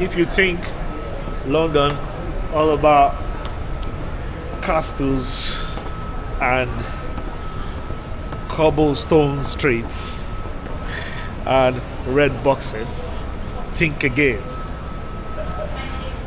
if you think London is all about castles and cobblestone streets and red boxes, think again.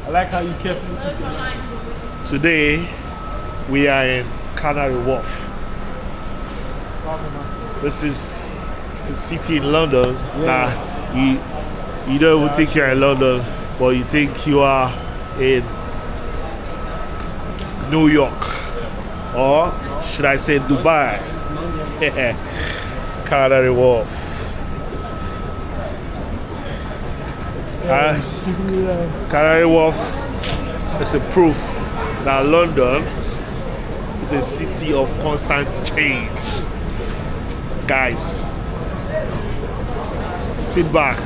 I like how you carefully put it. Today we are in Canary Wharf. This is a city in London that you don't even think you're in London, but you think you are in New York, or should I say Dubai? Canary Wharf. Canary Wharf is a proof that London is a city of constant change. Guys, sit back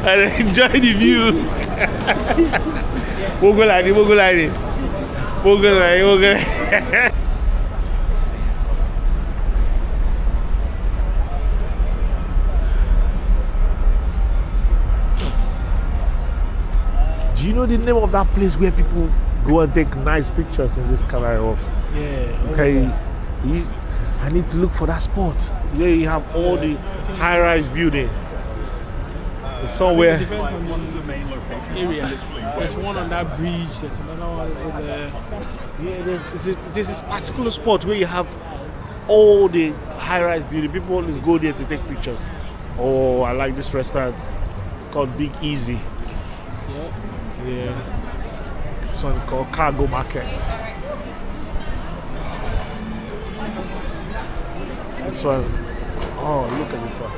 and enjoy the view. Do you know the name of that place where people go and take nice pictures in this Canary Wharf? Yeah. Okay. I need to look for that spot. Where you have all the high-rise building. It's somewhere. It depends on the main area. There's one on that bridge. There's another one over there. Yeah, there's this particular spot where you have all the high-rise building. People always go there to take pictures. Oh, I like this restaurant. It's called Big Easy. Yeah. This one is called Cargo Market. This one, oh, look at this one.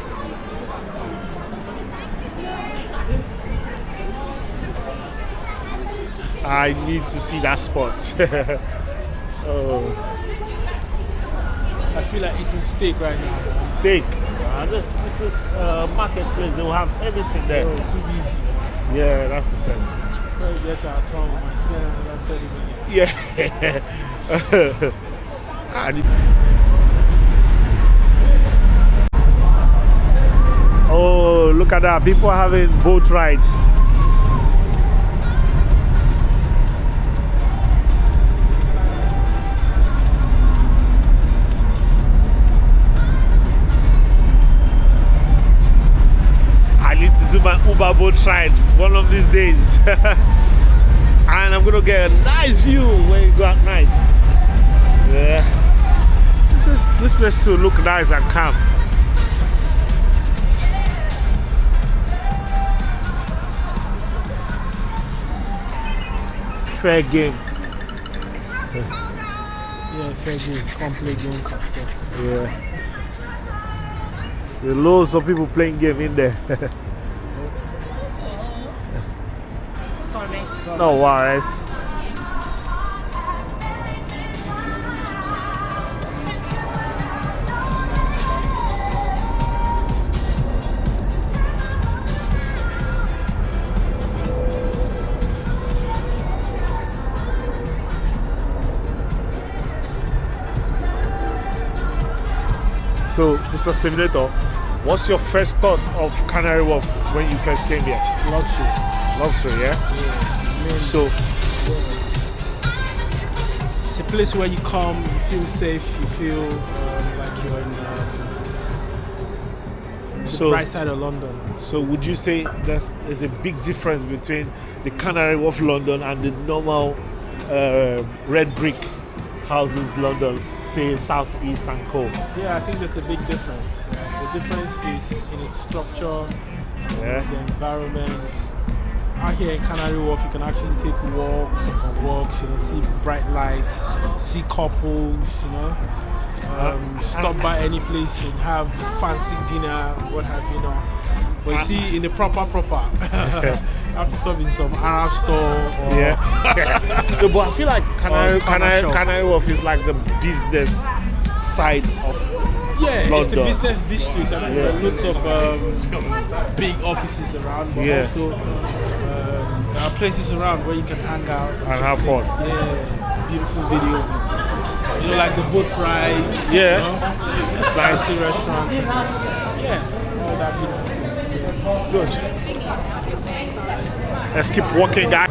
I need to see that spot. Oh. I feel like eating steak right now. Steak. This is a marketplace. They will have everything there. Oh, too easy. Yeah, that's the thing. When we get to our town, we might spend another 30 minutes. Yeah. Oh, look at that. People are having boat ride. I need to do my Uber boat ride one of these days. And I'm gonna get a nice view when you go at night. Yeah. This place still look nice and calm. Fair game. Yeah, fair game. Complete game. Yeah. There are loads of people playing game in there. Sorry, mate. No worries. So, Mr. Stimulator, what's your first thought of Canary Wharf when you first came here? Luxury. Luxury, yeah? Yeah. So, it's a place where you come, you feel safe, you feel like you're in the bright side of London. So would you say there's a big difference between the Canary Wharf London and the normal red brick houses London, say South East and Co? Yeah, I think there's a big difference. The difference is in its structure, the environment. Out here in Canary Wharf, you can actually take walks upon walks, see bright lights, see couples, stop by any place and have fancy dinner, what have you know. But you see, in the proper, you have to stop in some Arab store. Or No, but I feel like Canary Wharf is like the business side of London. It's the business district. I mean, there are lots of big offices around, but also there are places around where you can hang out and have fun. Yeah, beautiful videos. Like the boat ride. Yeah, it's nice. Restaurant. Yeah, all that beautiful. It's good. Let's keep walking, guys.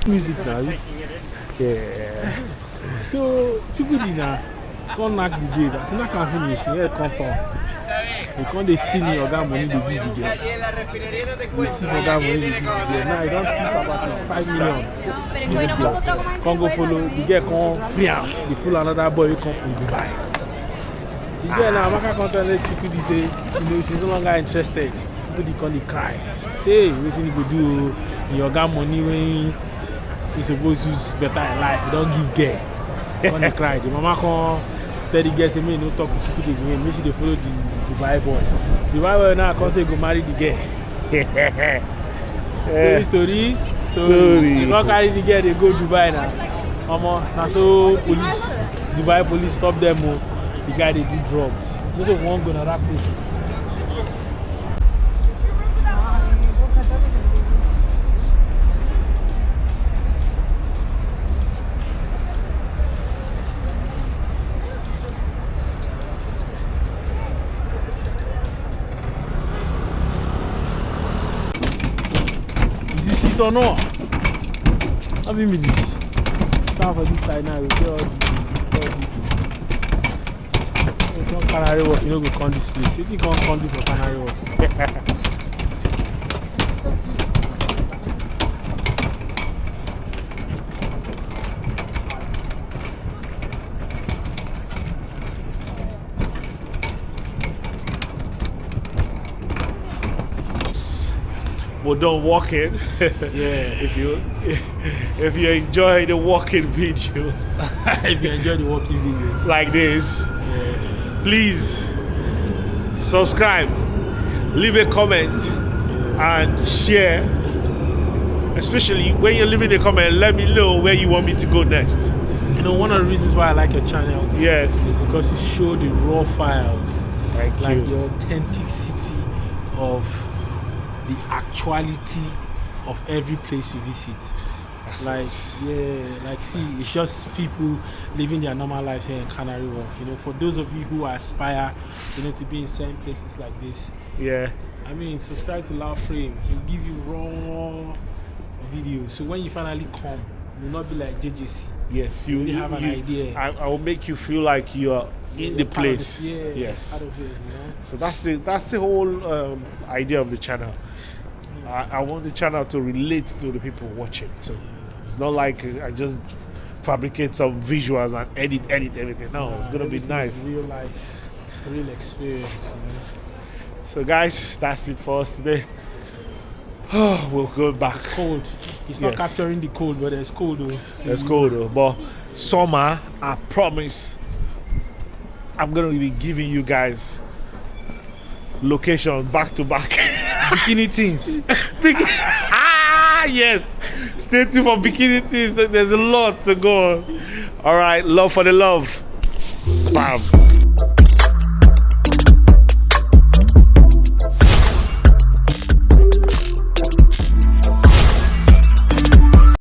Music now. Yeah. So, Chukudina, can't knock the gate. As soon as I can finish, yeah, come on. You can't they steal your guy money to give the gate. You thief your guy money to give the gate. Now, you don't thief about 5 million. Can't go follow. The girl can't free him. The fool another boy will come from Dubai. The girl now, Maka can't tell Chukudi say, you know, she's no longer interested. Chukudi can't cry. Say, what you go do? Your guy money when you supposed to use better in life, you don't give girl. When they cry, the mama can't tell the girl, say, me no talk to Chukudi again, make sure they follow the Dubai boy. The Dubai boy now can't say go marry the girl. Story. You can't carry the girl, they go Dubai now. Now so police, Dubai police stop them. The guy they do drugs. Most of one go to that place. Or no? How many minutes? Time for this side now. We get all the Canary Wharf, you know, go come this place. You think you can't come this for Canary Wharf? Well, don't walk in. Yeah. If you enjoy the walking videos, If you enjoy the walking videos like this, please subscribe, leave a comment, and share. Especially when you're leaving a comment, let me know where you want me to go next. You know, one of the reasons why I like your channel Yes. is because you show the raw files. Thank like you. the authenticity of the actuality of every place you visit. Like, see, it's just people living their normal lives here in Canary Wharf. You know, for those of you who aspire, you know, to be in certain places like this. Yeah. I mean, subscribe to Loud Frame. He'll give you raw videos. So when you finally come, you'll not be like JJC. Yes, you have an idea. I will make you feel like you are in the place. Yes. Part of it, you know? So that's the whole idea of the channel. I want the channel to relate to the people watching. So it's not like I just fabricate some visuals and edit everything. No, it's gonna be nice. Real life, real experience. You know? So guys, that's it for us today. Oh, we'll go back. It's cold. It's not capturing the cold, but it's cold though. It's cold though. But summer, I promise, I'm gonna be giving you guys location back to back. Bikini things. Yes. Stay tuned for bikini things. There's a lot to go on. All right. Love for the love. Bam.